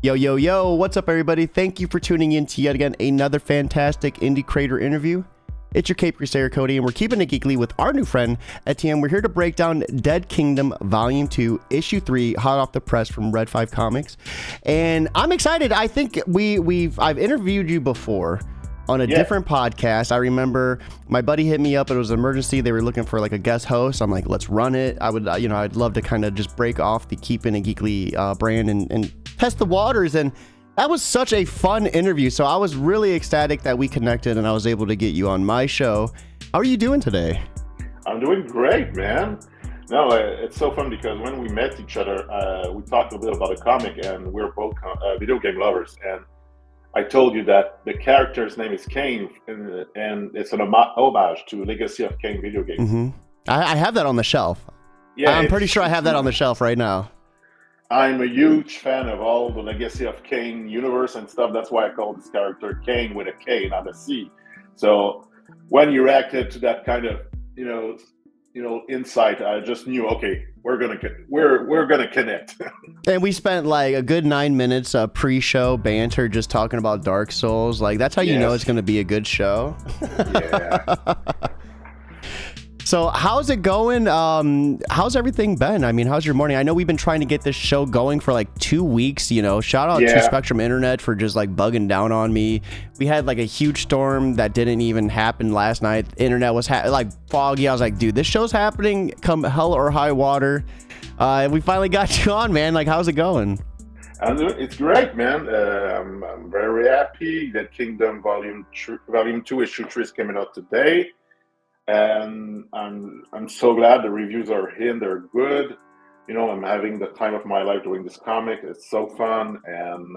Yo, yo, yo, what's up, everybody? Thank you for tuning in to yet again another fantastic indie creator interview. It's your Cape Crusader Cody, and we're keeping it geekly with our new friend, Etienne. We're here to break down Dead Kingdom Volume 2, Issue 3, hot off the press from Red 5 Comics. And I'm excited. I think I've interviewed you before on a different podcast. I remember my buddy hit me up. It was an emergency. They were looking for like a guest host. I'm like, let's run it. I'd love to kind of just break off the Keeping It Geekly brand and test the waters. And that was such a fun interview. So I was really ecstatic that we connected and I was able to get you on my show. How are you doing today? I'm doing great, man. No, it's so fun because when we met each other, we talked a bit about a comic, and we're both video game lovers. And I told you that the character's name is Kane, and it's an homage to Legacy of Kane video games. Mm-hmm. I have that on the shelf. Yeah, I'm pretty sure I have that on the shelf right now. I'm a huge fan of all the Legacy of Kane universe and stuff. That's why I call this character Kane with a K, not a C. So when you reacted to that kind of, insight, I just knew, okay, we're gonna connect. And we spent like a good 9 minutes pre-show banter just talking about Dark Souls. Like that's how you know it's gonna be a good show. Yeah. So how's it going? How's everything been? I mean, how's your morning? I know we've been trying to get this show going for like 2 weeks, shout out to Spectrum Internet for just like bugging down on me. We had like a huge storm that didn't even happen last night. Internet was like foggy. I was like, dude, this show's happening come hell or high water. And we finally got you on, man. Like, how's it going? It's great, man. I'm very happy that Kingdom Volume 2 Issue 3 is coming out today. And I'm so glad the reviews are in. They're good. I'm having the time of my life doing this comic. It's so fun, and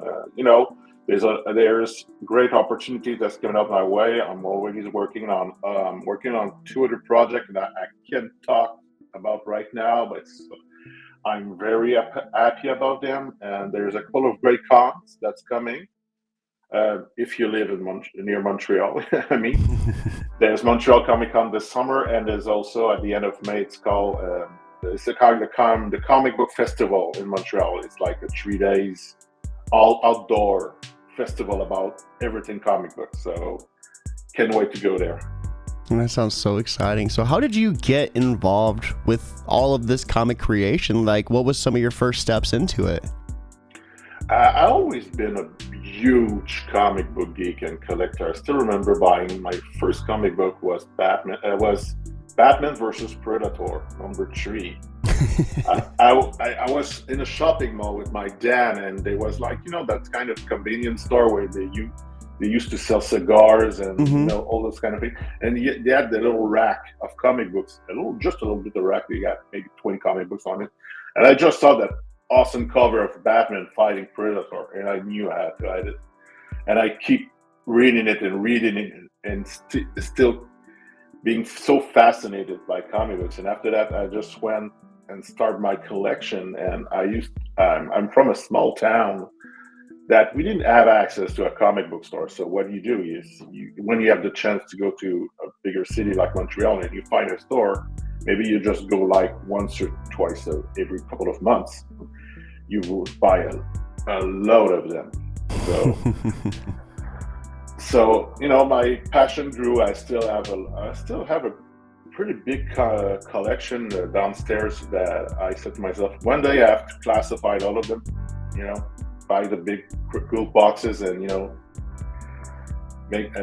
there's great opportunities that's coming up my way. I'm already working on 2 other projects that I can't talk about right now, but I'm very happy about them. And there's a couple of great cons that's coming. If you live near Montreal, I mean, there's Montreal Comic Con this summer, and there's also at the end of May. It's called the Comic Book Festival in Montreal. It's like a 3 days all outdoor festival about everything comic book. So can't wait to go there. That sounds so exciting. So how did you get involved with all of this comic creation? Like, what was some of your first steps into it? I've always been a huge comic book geek and collector. I still remember buying my first comic book was Batman. It was Batman versus Predator #3. I was in a shopping mall with my dad, and there was like that kind of convenience store where they used to sell cigars and all those kind of things. And they had the little rack of comic books, just a little bit of rack. They got maybe 20 comic books on it, and I just saw that awesome cover of Batman fighting Predator, and I knew I had to hide it. And I keep reading it and still being so fascinated by comic books. And after that, I just went and started my collection. And I'm from a small town that we didn't have access to a comic book store. So what you do is when you have the chance to go to a bigger city like Montreal and you find a store, maybe you just go like once or twice every couple of months. You will buy a load of them. So my passion grew. I still have a pretty big collection downstairs that I said to myself, one day I have to classify all of them. Buy the big cool boxes and make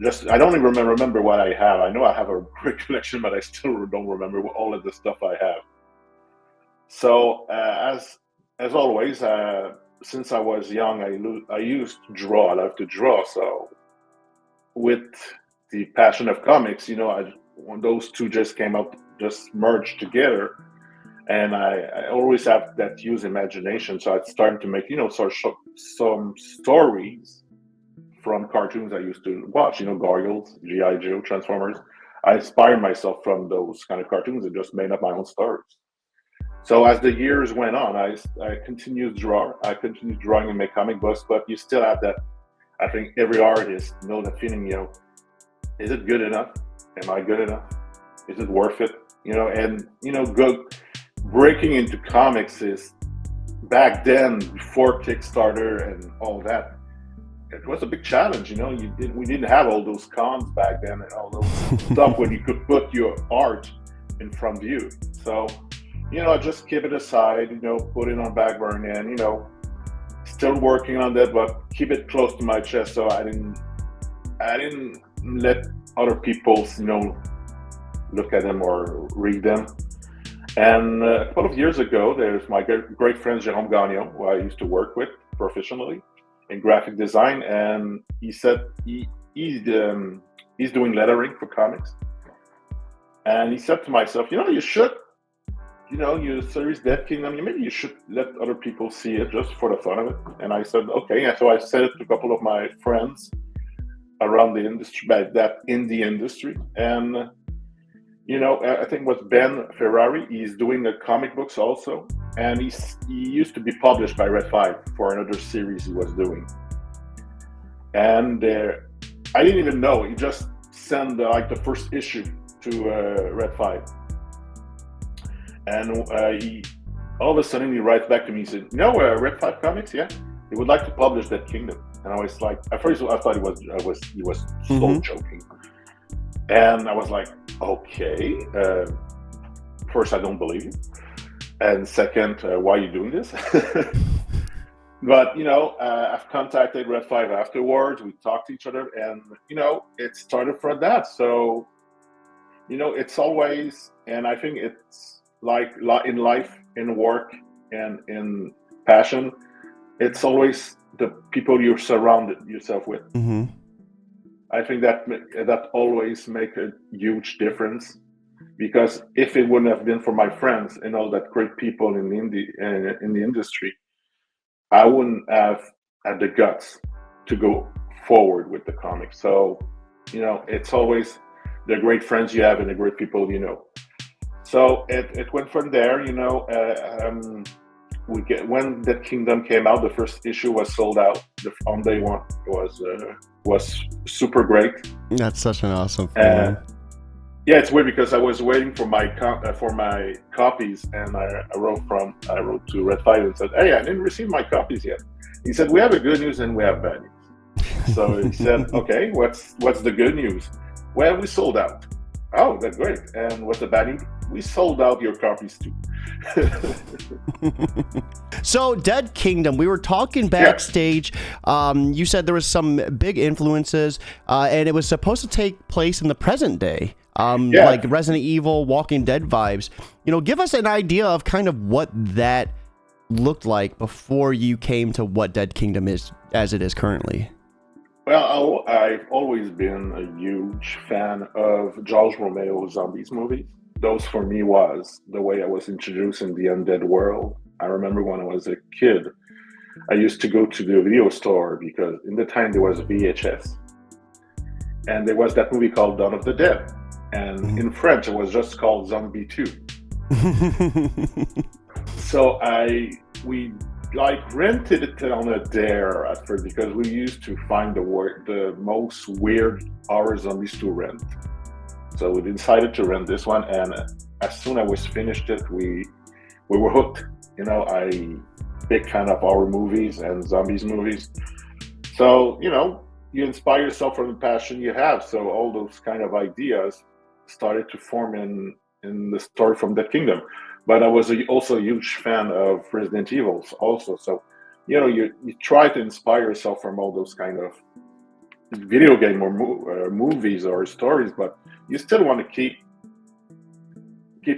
just I don't even remember what I have. I know I have a great collection, but I still don't remember all of the stuff I have. So as always, since I was young, I used to draw. I love to draw. So with the passion of comics, when those two just merged together, and I always have that huge imagination. So I started to make some stories from cartoons I used to watch. Gargoyles, G.I. Joe, Transformers. I inspired myself from those kind of cartoons and just made up my own stories. So as the years went on, I continued to draw. I continued drawing and make comic books, but you still have that. I think every artist knows that feeling. Is it good enough? Am I good enough? Is it worth it? Breaking into comics is back then, before Kickstarter and all that, it was a big challenge. We didn't have all those cons back then and all those stuff when you could put your art in front of you. So, I just keep it aside, put it on back burner, and still working on that, but keep it close to my chest, so I didn't let other people, look at them or read them. And a couple of years ago, there's my great friend Jérôme Gagnon, who I used to work with professionally in graphic design, and he said he's doing lettering for comics, and he said to myself, you should, your series Dead Kingdom, maybe you should let other people see it just for the fun of it. And I said, okay. And so I said it to a couple of my friends around the industry, that in the industry, and I think it was Ben Ferrari. He's doing the comic books also, and he used to be published by Red 5 for another series he was doing. And I didn't even know. He just sent the first issue to Red 5, and he all of a sudden he writes back to me. He said, Red 5 Comics, yeah, he would like to publish Dead Kingdom. And I was like, at first I thought he was so joking. And I was like, okay. First, I don't believe you. And second, why are you doing this? But, I've contacted Red 5 afterwards. We talked to each other, and, it started from that. So, it's always, and I think it's like in life, in work, and in passion, it's always the people you surrounded yourself with. Mm-hmm. I think that always make a huge difference, because if it wouldn't have been for my friends and all that great people in the industry, I wouldn't have had the guts to go forward with the comic. So, it's always the great friends you have and the great people you know. So it went from there. When Dead Kingdom came out, the first issue was sold out on day one. It was super great. That's such an awesome feeling. Yeah, it's weird because I was waiting for my copies, and I wrote to Red 5 and said, "Hey, I didn't receive my copies yet." He said, "We have a good news and we have bad news." So he said, "Okay, what's the good news?" "Well, we sold out." "Oh, that's great. And what's the bad news?" "We sold out your copies too." So Dead Kingdom, we were talking backstage. Yeah. You said there was some big influences, and it was supposed to take place in the present day, like Resident Evil, Walking Dead vibes. Give us an idea of kind of what that looked like before you came to what Dead Kingdom is as it is currently. Well, I've always been a huge fan of George Romero's zombies movies. Those for me was the way I was introduced in the undead world. I remember when I was a kid, I used to go to the video store because in the time there was VHS, and there was that movie called Dawn of the Dead, and in French it was just called Zombie 2. So we rented it on a dare at first because we used to find the most weird horror zombies to rent. So we decided to rent this one, and as soon as we finished it, we were hooked. I big fan of horror movies and zombies movies. So you inspire yourself from the passion you have. So all those kind of ideas started to form in the story from Dead Kingdom. But I was also a huge fan of Resident Evil also. So you try to inspire yourself from all those kind of video game or movies or stories, but you still want to keep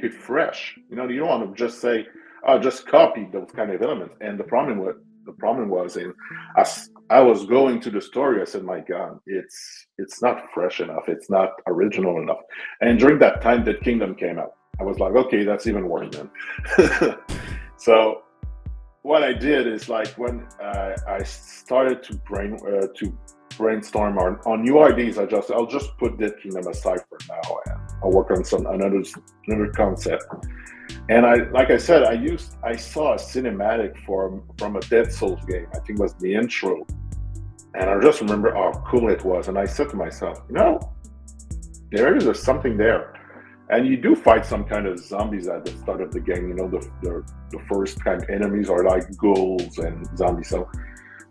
it fresh. You don't want to just say, "Oh, just copy those kind of elements." And the problem was, as I was going to the story, I said, "My God, it's not fresh enough. It's not original enough." And during that time, Dead Kingdom came out. I was like, "Okay, that's even worse then." So what I did is when I started to brainstorm on new ideas, I'll just put Dead Kingdom aside for now, and I'll work on another concept. And I said, I saw a cinematic from a Dead Souls game. I think it was the intro, and I just remember how cool it was. And I said to myself, there is something there. And you do fight some kind of zombies at the start of the game. The first kind of enemies are like ghouls and zombies. So I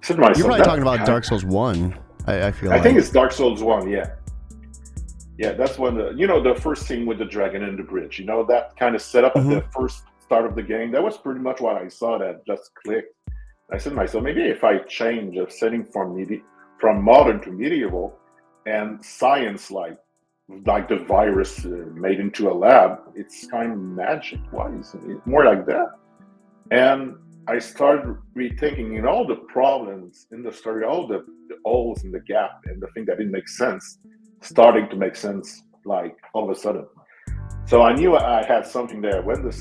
said to myself, You're probably talking about Dark Souls 1, I feel like. I think it's Dark Souls 1, yeah. Yeah, that's when the first scene with the dragon and the bridge, that kind of setup at the first start of the game. That was pretty much what I saw that just clicked. I said to myself, maybe if I change the setting from modern to medieval and science like the virus made into a lab, it's kind of magic. Why isn't it more like that? And I started rethinking all the problems in the story, all the holes in the gap and the thing that didn't make sense, starting to make sense like all of a sudden. So I knew I had something there. When the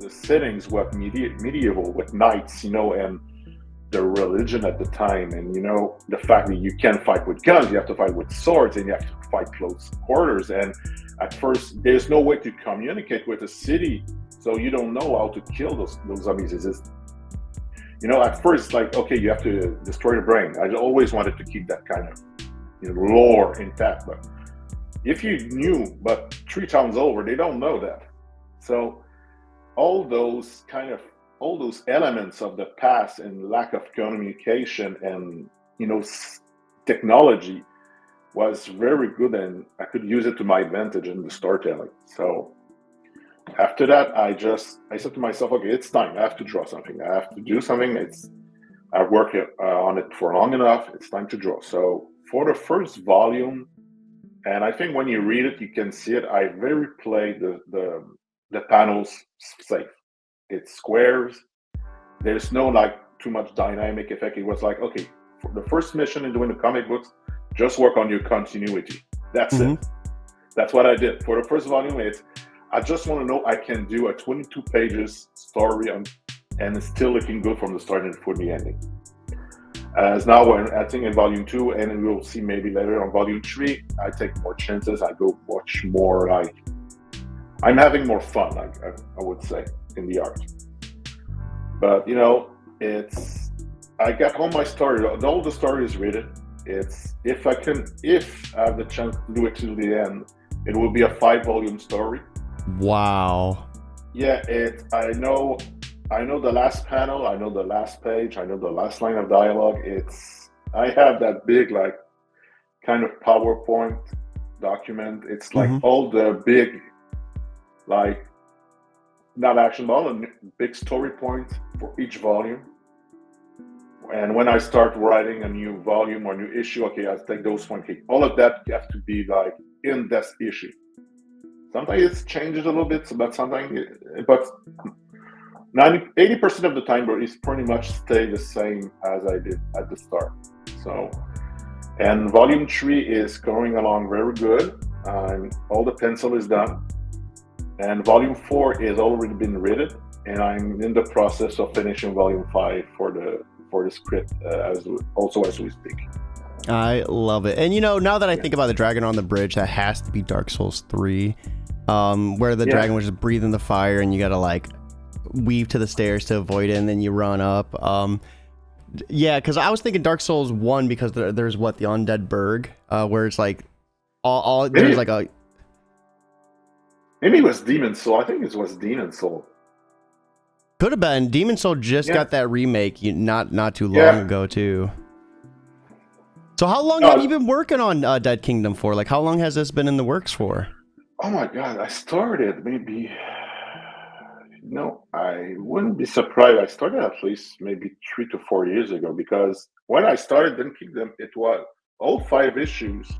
settings were medieval with knights, and the religion at the time, and the fact that you can't fight with guns, you have to fight with swords, and you have to fight close quarters. And at first, there's no way to communicate with the city, so you don't know how to kill those zombies. At first, it's like, okay, you have to destroy the brain. I always wanted to keep that kind of lore intact, but if you knew, but 3 towns over, they don't know that. So all those elements of the past and lack of communication and technology was very good, and I could use it to my advantage in the storytelling. So after that, I said to myself, okay, it's time. I have to draw something. I have to do something. I've worked on it for long enough. It's time to draw. So for the first volume, and I think when you read it, you can see it, I very played the panels safe. It's squares. There's no too much dynamic effect. It was like, okay, for the first mission in doing the comic books, just work on your continuity. That's it. That's what I did. For the first volume, I just want to know I can do a 22 pages story and it's still looking good from the start and for the ending. As now I think in volume 2, and we'll see maybe later on volume 3, I take more chances. I go much more I'm having more fun, I would say, in the art. But I got all my story. All the story is written. It's if I have the chance to do it till the end, it will be a 5-volume story. Wow. Yeah, I know the last panel. I know the last page. I know the last line of dialogue. I have that big kind of PowerPoint document. It's all the big not action ball and big story points for each volume. And when I start writing a new volume or new issue, okay, I'll take those one. Okay, all of that you have to be in this issue. Sometimes it changes a little bit, but 80% of the time it's pretty much stay the same as I did at the start. So, and volume 3 is going along very good. All the pencil is done. And volume 4 is already been written, and I'm in the process of finishing volume 5 for the script as we speak. I love it. And now that I think about the dragon on the bridge, that has to be Dark Souls 3, where the dragon was just breathing the fire, and you gotta weave to the stairs to avoid it, and then you run up. Yeah, because I was thinking Dark Souls 1 because there's the undead burg, where it's all there's a. Maybe it was Demon Soul. I think it was Demon Soul. Could have been. Demon Soul just got that remake not too long ago too. So how long have you been working on Dead Kingdom for? How long has this been in the works for? Oh my God, I started maybe... I wouldn't be surprised. I started at least maybe 3 to 4 years ago, because when I started Dead Kingdom, it was all 5 issues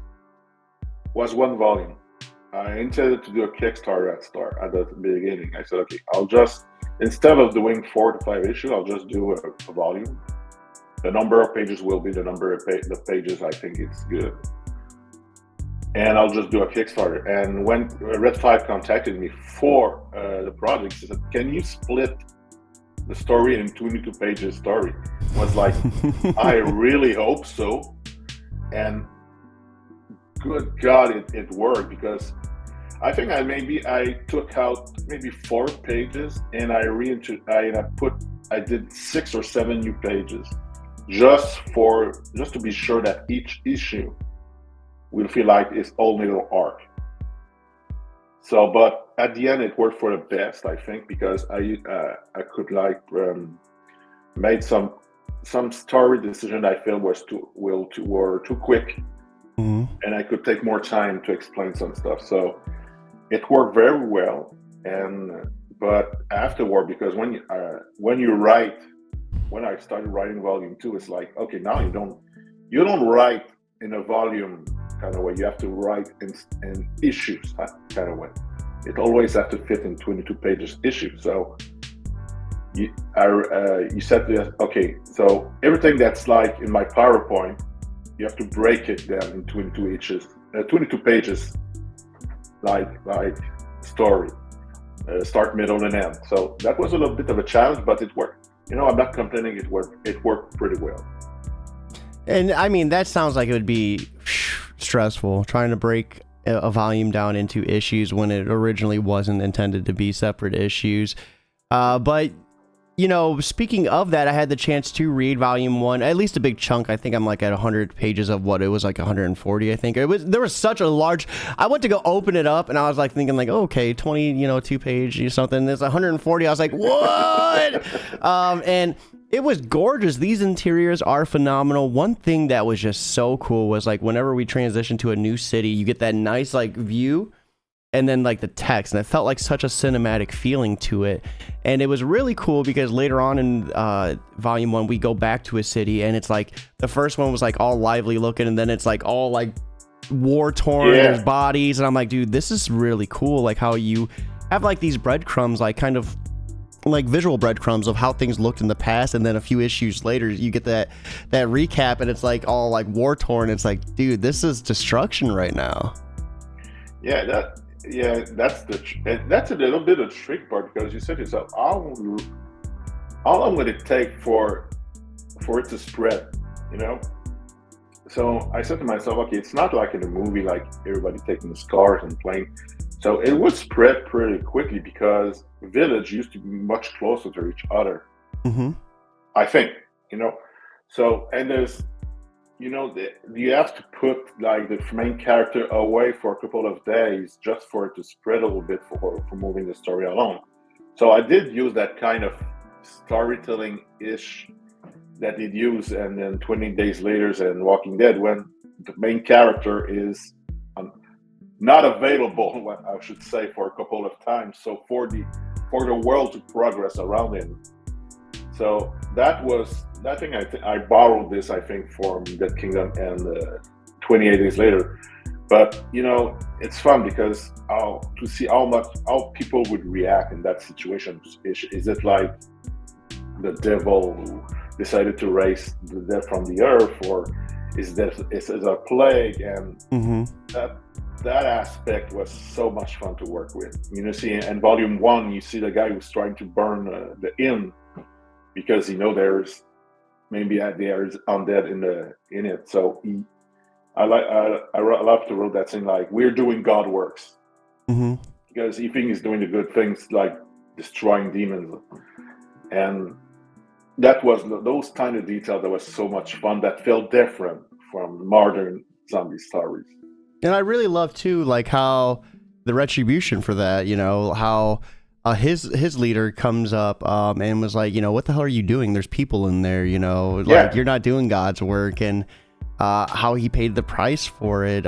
was 1 volume. I intended to do a Kickstarter at the beginning. I said, okay, I'll just, instead of doing 4 to 5 issues, I'll just do a volume. The number of pages will be the number of the pages I think it's good. And I'll just do a Kickstarter. And when Red 5 contacted me for the project, he said, can you split the story in 22 pages story? I was like, I really hope so. And good God, it worked, because I think I took out maybe 4 pages and I did 6 or 7 new pages just to be sure that each issue will feel like its own little arc. So, but at the end, it worked for the best, I think, because I could like made some story decision I feel was were too quick, Hmm. and I could take more time to explain some stuff. So it worked very well. And but afterward, because when you write, when I started writing volume two, it's like, okay, now you don't write in a volume kind of way. You have to write in issues kind of way. It always has to fit in 22 pages issue. So you said this, okay, so everything that's like in my PowerPoint, you have to break it down in 22 pages, like story, start, middle, and end. So that was a little bit of a challenge, but it worked. I'm not complaining. It worked pretty well. And I mean, that sounds like it would be stressful trying to break a volume down into issues when it originally wasn't intended to be separate issues. But speaking of that, I had the chance to read volume one, at least a big chunk. I think I'm like at 100 pages of what it was, like 140, I think. There was such a large, I went to go open it up and I was like thinking like, oh, okay, 20, 2 page or something. There's 140. I was like, what? And it was gorgeous. These interiors are phenomenal. One thing that was just so cool was like whenever we transition to a new city, you get that nice like view and then like the text, and it felt like such a cinematic feeling to it. And it was really cool because later on in volume one, we go back to a city and it's like the first one was like all lively looking, and then it's like all like war torn. Yeah. There's bodies, and I'm like, dude, this is really cool. Like how you have like these breadcrumbs, like kind of like visual breadcrumbs of how things looked in the past, and then a few issues later you get that recap and it's like all like war torn. It's like, dude, this is destruction right now. Yeah, that's a little bit of trick part, because you said to yourself, how long would it take for it to spread, you know? So I said to myself, okay, it's not like in a movie, like everybody taking the cars and playing. So it would spread pretty quickly because village used to be much closer to each other. Mm-hmm. I think, So, and there's, you have to put like the main character away for a couple of days just for it to spread a little bit for moving the story along. So I did use that kind of storytelling-ish that he'd use, and then 20 days later in Walking Dead, when the main character is not available, I should say, for a couple of times. So for the world to progress around him. So that was, I borrowed this, I think, from Dead Kingdom and 28 Days Later. But it's fun because to see how people would react in that situation. Is it like the devil who decided to raise the dead from the earth, or is it a plague? And that aspect was so much fun to work with. See in volume one, you see the guy who's trying to burn the inn because there's maybe there's undead in it. So I love to wrote that thing like, we're doing God works, because he thinks he's doing the good things like destroying demons, and that was those kind of details that was so much fun, that felt different from modern zombie stories. And I really love too, like how the retribution for that, how his leader comes up and was like, what the hell are you doing? There's people in there, like you're not doing God's work, and how he paid the price for it.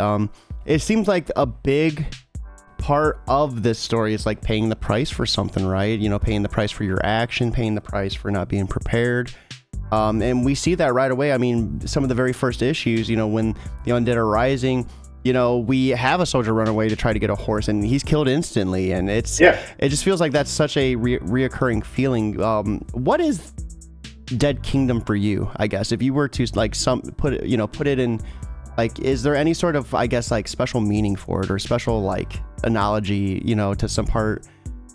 It seems like a big part of this story is like paying the price for something, right? Paying the price for your action, paying the price for not being prepared. And we see that right away. I mean, some of the very first issues, when the undead are rising, we have a soldier run away to try to get a horse, and he's killed instantly. And it just feels like that's such a reoccurring feeling. What is Dead Kingdom for you? I guess if you were to like put it in, like, is there any sort of, I guess, like special meaning for it, or special like analogy, to some part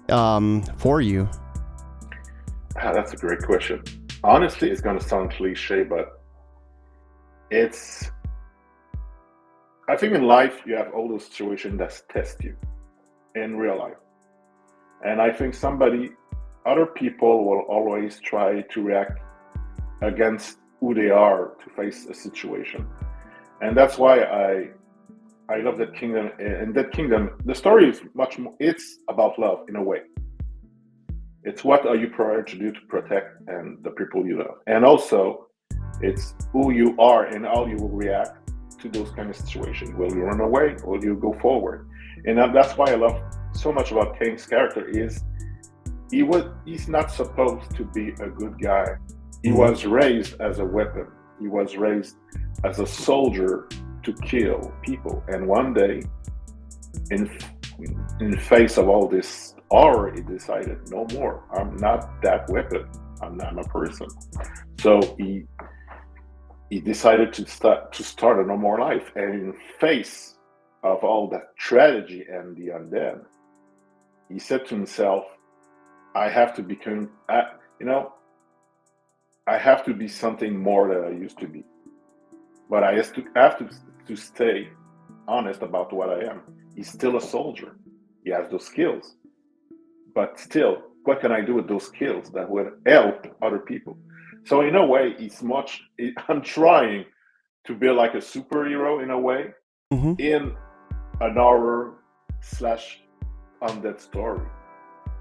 for you? That's a great question. Honestly, it's going to sound cliche, but I think in life you have all those situations that test you in real life. And I think other people will always try to react against who they are to face a situation. And that's why I love that kingdom, and that kingdom. The story is much more. It's about love in a way. It's what are you prepared to do to protect and the people you love, and also it's who you are and how you will react to those kind of situations. Will you run away? Will you go forward? And that's why I love so much about Kane's character is he's not supposed to be a good guy. He was raised as a weapon. He was raised as a soldier to kill people. And one day, in face of all this horror, he decided, no more. I'm not that weapon. I'm a person. So he decided to start a normal life. And in face of all that tragedy and the undead, he said to himself, I have to become, I have to be something more than I used to be. But I have to stay honest about what I am. He's still a soldier. He has those skills. But still, what can I do with those skills that would help other people? So in a way, I'm trying to be like a superhero in a way, in an horror / undead story.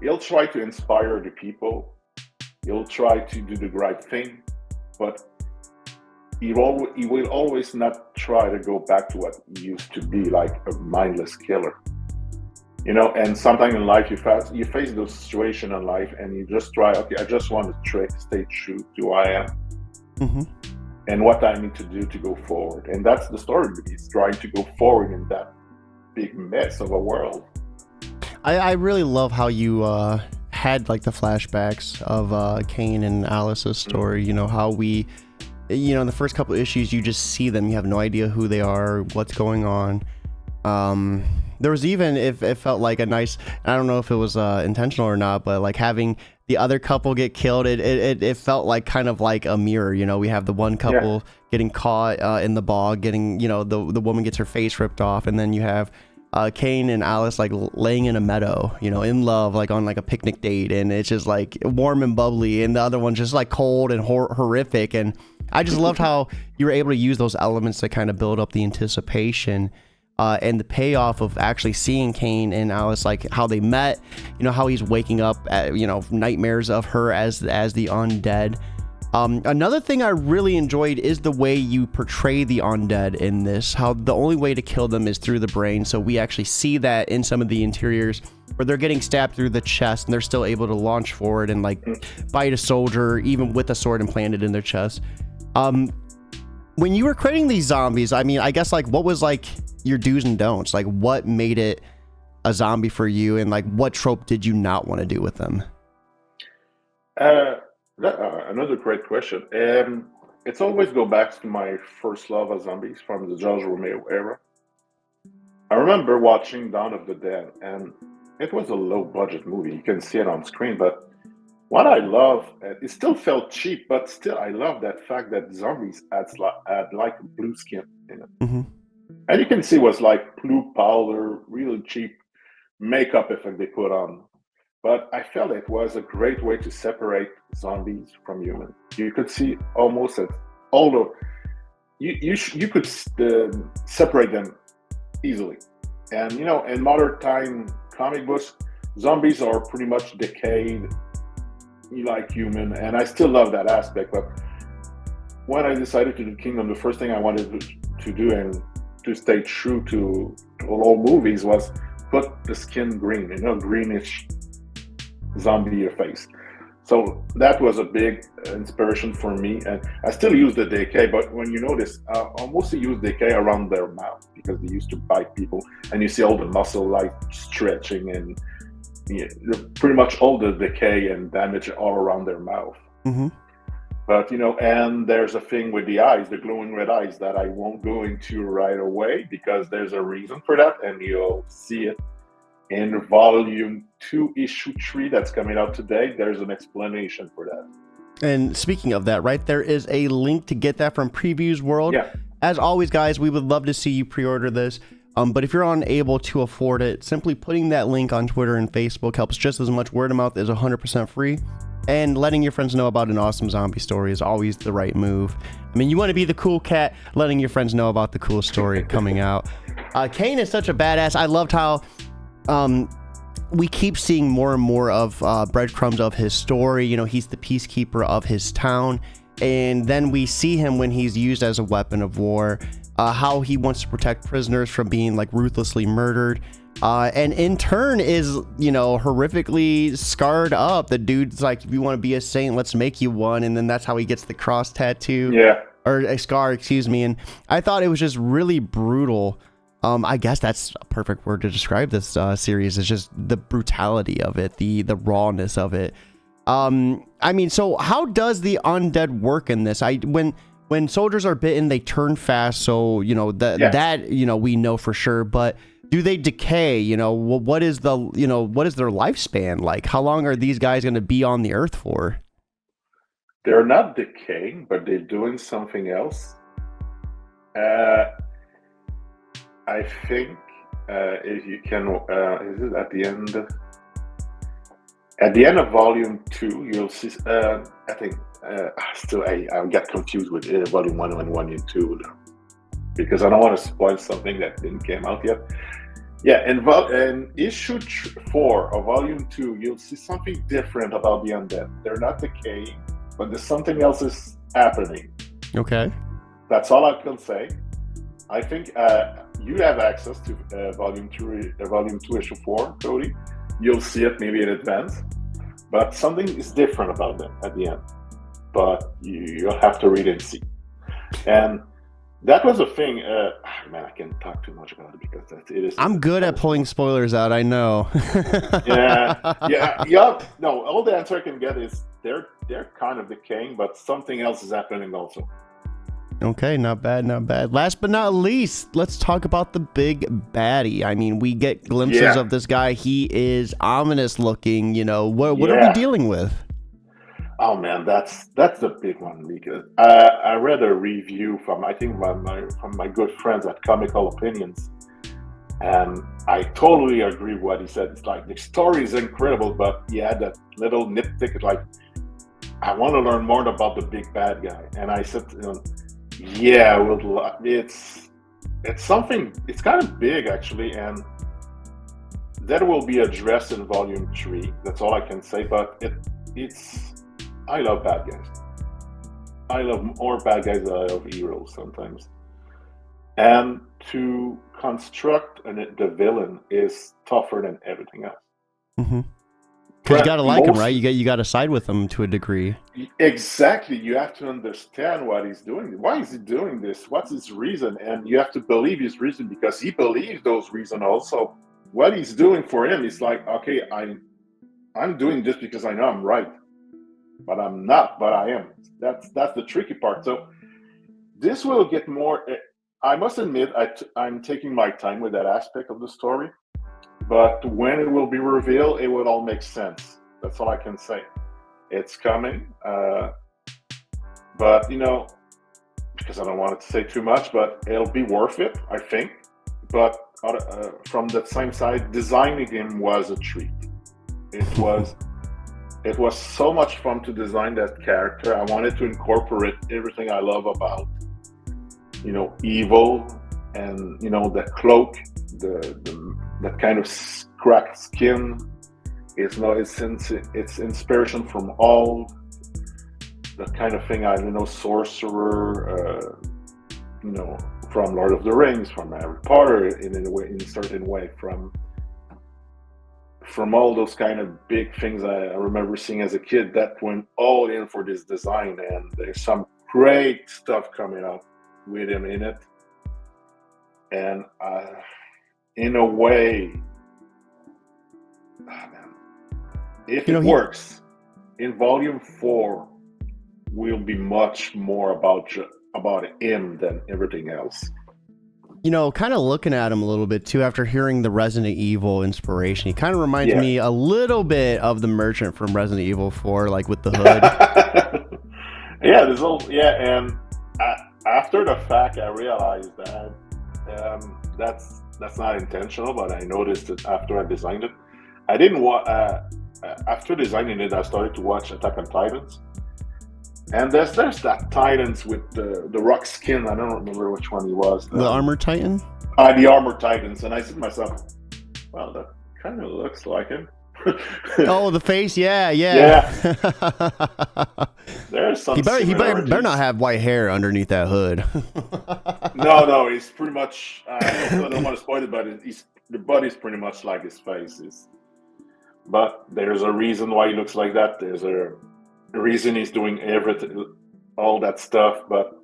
He'll try to inspire the people. He'll try to do the right thing, but he will always not try to go back to what he used to be, like a mindless killer. And sometimes in life you face those situations in life and you just try, okay, I just want to stay true to who I am and what I need to do to go forward. And that's the story. He's trying to go forward in that big mess of a world. I really love how you had like the flashbacks of Kane and Alice's story. How we, in the first couple of issues, you just see them. You have no idea who they are, what's going on. There was even, if it felt like a nice, I don't know if it was intentional or not, but like having the other couple get killed, it felt like kind of like a mirror. We have the one couple getting caught in the bog, getting, the woman gets her face ripped off, and then you have Kane and Alice like laying in a meadow, in love, like on like a picnic date, and it's just like warm and bubbly, and the other one's just like cold and horrific. And I just loved how you were able to use those elements to kind of build up the anticipation and the payoff of actually seeing Kane and Alice, like how they met, how he's waking up at, nightmares of her as the undead. Another thing I really enjoyed is the way you portray the undead in this, how the only way to kill them is through the brain. So we actually see that in some of the interiors where they're getting stabbed through the chest and they're still able to launch forward and like bite a soldier even with a sword implanted in their chest. When you were creating these zombies, I guess like what was like your do's and don'ts? Like what made it a zombie for you, and like what trope did you not want to do with them? Another great question. It's always go back to my first love of zombies from the George Romero era. I remember watching Dawn of the Dead, and it was a low budget movie. You can see it on screen, but what I love, it still felt cheap, but still I love that fact that zombies had like blue skin in it. And you can see it was like blue powder, really cheap makeup effect they put on. But I felt it was a great way to separate zombies from humans. You could see almost all of you could separate them easily. And in modern time comic books, zombies are pretty much decayed, like human, and I still love that aspect. But when I decided to do Kingdom, the first thing I wanted to do and to stay true to all movies was put the skin green, greenish zombie face. So that was a big inspiration for me, and I still use the decay, but when you notice, I mostly use decay around their mouth because they used to bite people, and you see all the muscle like stretching and pretty much all the decay and damage all around their mouth. But and there's a thing with the eyes, the glowing red eyes, that I won't go into right away because there's a reason for that, and you'll see it in volume 2, issue 3 that's coming out today. There's an explanation for that. And speaking of that, right, there is a link to get that from Previews World. Yeah. As always, guys, we would love to see you pre-order this. But if you're unable to afford it, simply putting that link on Twitter and Facebook helps just as much. Word of mouth is 100% free. And letting your friends know about an awesome zombie story is always the right move. You want to be the cool cat, letting your friends know about the cool story coming out. Kane is such a badass. I loved how we keep seeing more and more of breadcrumbs of his story. You know, he's the peacekeeper of his town, and then we see him when he's used as a weapon of war, how he wants to protect prisoners from being like ruthlessly murdered, and in turn is, you know, horrifically scarred up. The dude's like, if you want to be a saint, let's make you one, and then that's how he gets the cross tattoo. Yeah. Or a scar, excuse me. And I thought it was just really brutal. I guess that's a perfect word to describe this series, is just the brutality of it, the rawness of it. I mean, so how does the undead work in this? When soldiers are bitten, they turn fast, so you know that you know, we know for sure. But do they decay? You know, what is their lifespan like? How long are these guys going to be on the earth for? They're not decaying, but they're doing something else. I think if you can, is it at the end? At the end of volume 2, you'll see. I think I get confused with volume 1 and volume 2 because I don't want to spoil something that didn't came out yet. Yeah, in issue 4 of volume 2, you'll see something different about the undead. They're not decaying, but there's something else is happening. Okay. That's all I can say. I think you have access to volume 2, issue 4, Cody. You'll see it maybe in advance, but something is different about them at the end. But you'll have to read and see. And that was a thing. Man, I can't talk too much about it because it is. I'm good at pulling spoilers out. I know. yeah. No, all the answer I can get is they're kind of decaying, but something else is happening also. Okay, not bad, not bad. Last but not least, let's talk about the big baddie. I mean, we get glimpses of this guy. He is ominous looking. You know, what are we dealing with? Oh man, that's the big one, because I read a review from my good friends at Comical Opinions, and I totally agree with what he said. It's like the story is incredible, but he had that little nitpick, like, I want to learn more about the big bad guy. And I said to him, yeah, it's something. It's kind of big actually, and that will be addressed in volume 3. That's all I can say. But it's. I love bad guys. I love more bad guys than I love heroes sometimes. And to construct the villain is tougher than everything else. Mm-hmm. Because you gotta like him, right? You gotta side with him to a degree. Exactly. You have to understand what he's doing. Why is he doing this? What's his reason? And you have to believe his reason, because he believes those reasons also. What he's doing for him is like, okay, I'm doing this because I know I'm right. But I'm not, but I am. That's the tricky part. So this will get more. I must admit, I'm taking my time with that aspect of the story. But when it will be revealed, it will all make sense. That's all I can say. It's coming. But, you know, because I don't want to say too much, but it'll be worth it, I think. But from the same side, designing him was a treat. It was so much fun to design that character. I wanted to incorporate everything I love about, you know, evil, and, you know, the cloak, that kind of cracked skin. It's inspiration from all the kind of thing sorcerer, you know, from Lord of the Rings, from Harry Potter, in a certain way, from all those kind of big things I remember seeing as a kid. That went all in for this design, and there's some great stuff coming up with him in it. And in a way, if it works, in volume 4 will be much more about him than everything else. You know, kind of looking at him a little bit too, after hearing the Resident Evil inspiration, he kind of reminds me a little bit of the merchant from Resident Evil 4, like with the hood. And after the fact, I realized that that's not intentional, but I noticed it after I designed it. I didn't after designing it, I started to watch Attack on Titans. And there's that Titans with the rock skin. I don't remember which one he was. The Armored Titan? The Armor Titans, and I said to myself, well, that kind of looks like him. Oh, the face, yeah. Yeah, there's some He similarities. better not have white hair underneath that hood. No, he's pretty much. I don't want to spoil it, but the body's pretty much like his face is. But there's a reason why he looks like that. There's a reason he's doing everything, all that stuff. But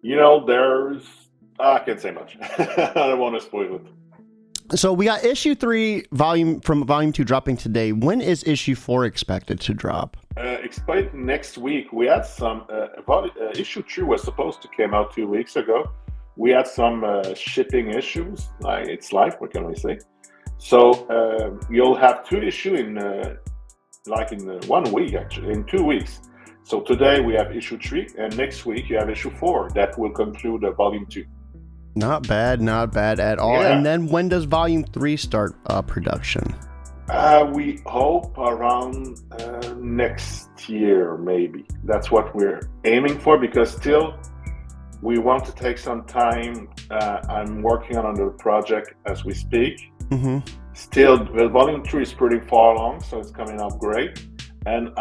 there's. I can't say much. I don't want to spoil it. So we got issue 3 volume 2 dropping today. When is issue 4 expected to drop? Expect next week. We had some issue 2 was supposed to come out 2 weeks ago. We had some shipping issues. It's life. What can we say? So you'll have 2 issues in 1 week, actually, in 2 weeks. So today we have issue 3, and next week you have issue 4. That will conclude volume 2. Not bad at all. Yeah. And then when does volume 3 start production? We hope around next year, maybe. That's what we're aiming for, because still we want to take some time. I'm working on the project as we speak. Mm-hmm. Still, volume 3 is pretty far along, so it's coming up great. And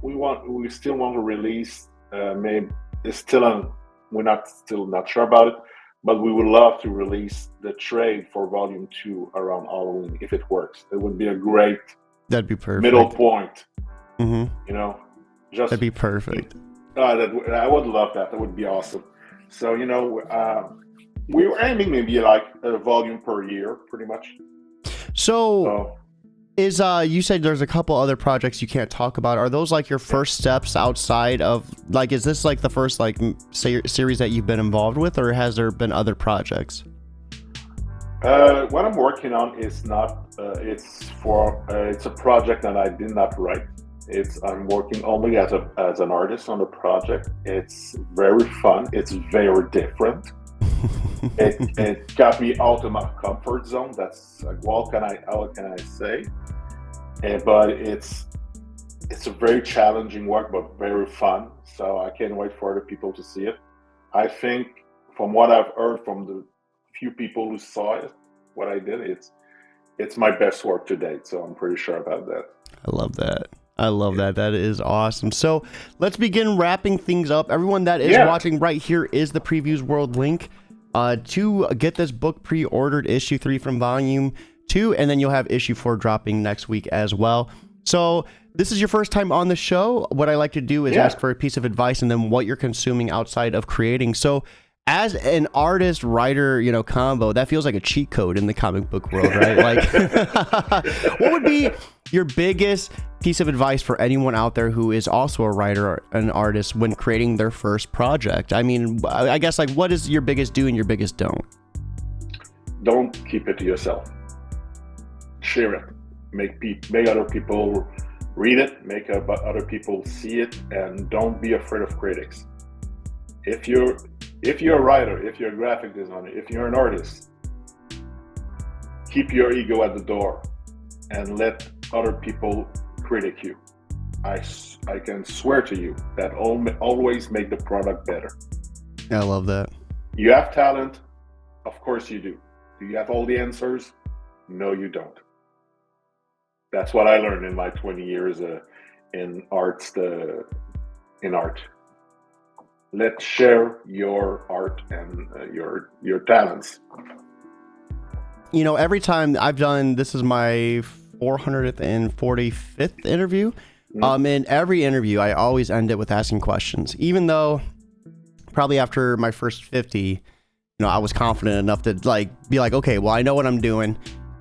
we still want to release. Maybe it's still we're not sure about it. But we would love to release the trade for volume 2 around Halloween if it works. It would be a great That'd be perfect. middle point. Mm-hmm. Just that'd be perfect. I would love that. That would be awesome. So we were aiming maybe like a volume per year, pretty much. So is you said there's a couple other projects you can't talk about. Are those like your first steps outside of is this like the first series that you've been involved with, or has there been other projects? What I'm working on is not. It's a project that I did not write. I'm working only as an artist on the project. It's very fun. It's very different. It got me out of my comfort zone. That's like, what can I say? But it's a very challenging work, but very fun. So I can't wait for other people to see it. I think from what I've heard from the few people who saw it, what I did, it's my best work to date. So I'm pretty sure about that. I love that. That is awesome. So let's begin wrapping things up. Everyone that is watching right here is the Previews World link to get this book pre-ordered, issue 3 from volume 2, and then you'll have issue 4 dropping next week as well. So this is your first time on the show. What I like to do is ask for a piece of advice and then what you're consuming outside of creating. So as an artist writer, combo, that feels like a cheat code in the comic book world, right? What would be your biggest piece of advice for anyone out there who is also a writer or an artist when creating their first project? I mean, I guess what is your biggest do and your biggest don't? Don't keep it to yourself. Share it. Make other people read it. Make other people see it, and don't be afraid of critics. If you're a writer, if you're a graphic designer, if you're an artist, keep your ego at the door and let other people critique you. I can swear to you that always make the product better. I love that. You have talent? Of course you do. Do you have all the answers? No, you don't. That's what I learned in my 20 years in art. Let's share your art and your talents. Every time I've done, this is my 445th interview. In every interview, I always end it with asking questions, even though probably after my first 50, I was confident enough to be like, okay, well, I know what I'm doing.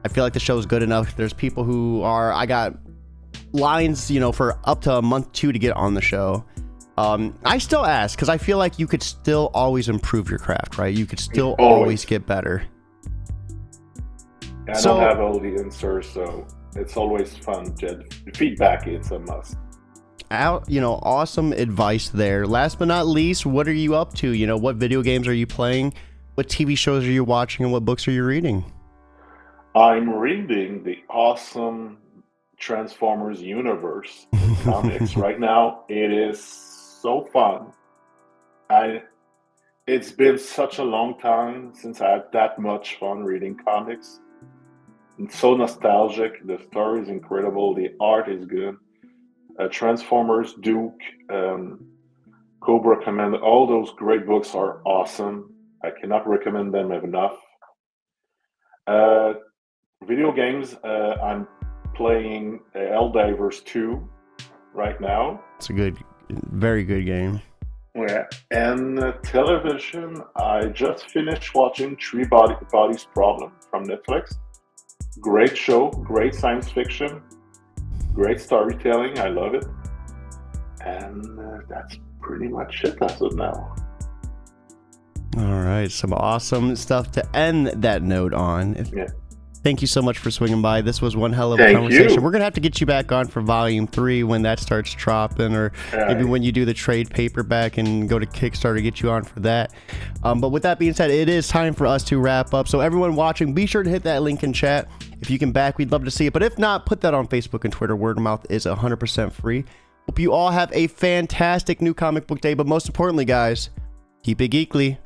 I feel like the show's good enough. There's people who I got lines, for up to a month, 2 to get on the show. I still ask because I feel like you could still always improve your craft, right? You could still always get better. I don't have all the answers, so it's always fun. Feedback, it's a must. Awesome advice there. Last but not least, what are you up to? What video games are you playing? What TV shows are you watching? And what books are you reading? I'm reading the awesome Transformers universe comics right now. It is so fun. It's been such a long time since I had that much fun reading comics. It's so nostalgic. The story is incredible. The art is good. Transformers, Duke, Cobra Commander, all those great books are awesome. I cannot recommend them enough. Uh, Video games, I'm playing Helldivers 2 right now. It's a good, very good game. Yeah. And television, I just finished watching Bodies Problem from Netflix. Great show, great science fiction, great storytelling. I love it. And that's pretty much it as of now. All right, some awesome stuff to end that note on. Yeah. Thank you so much for swinging by. This was one hell of a conversation. We're going to have to get you back on for Volume 3 when that starts dropping, or maybe when you do the trade paperback and go to Kickstarter, get you on for that. But with that being said, it is time for us to wrap up. So everyone watching, be sure to hit that link in chat. If you can back, we'd love to see it. But if not, put that on Facebook and Twitter. Word of mouth is 100% free. Hope you all have a fantastic new comic book day. But most importantly, guys, keep it geekly.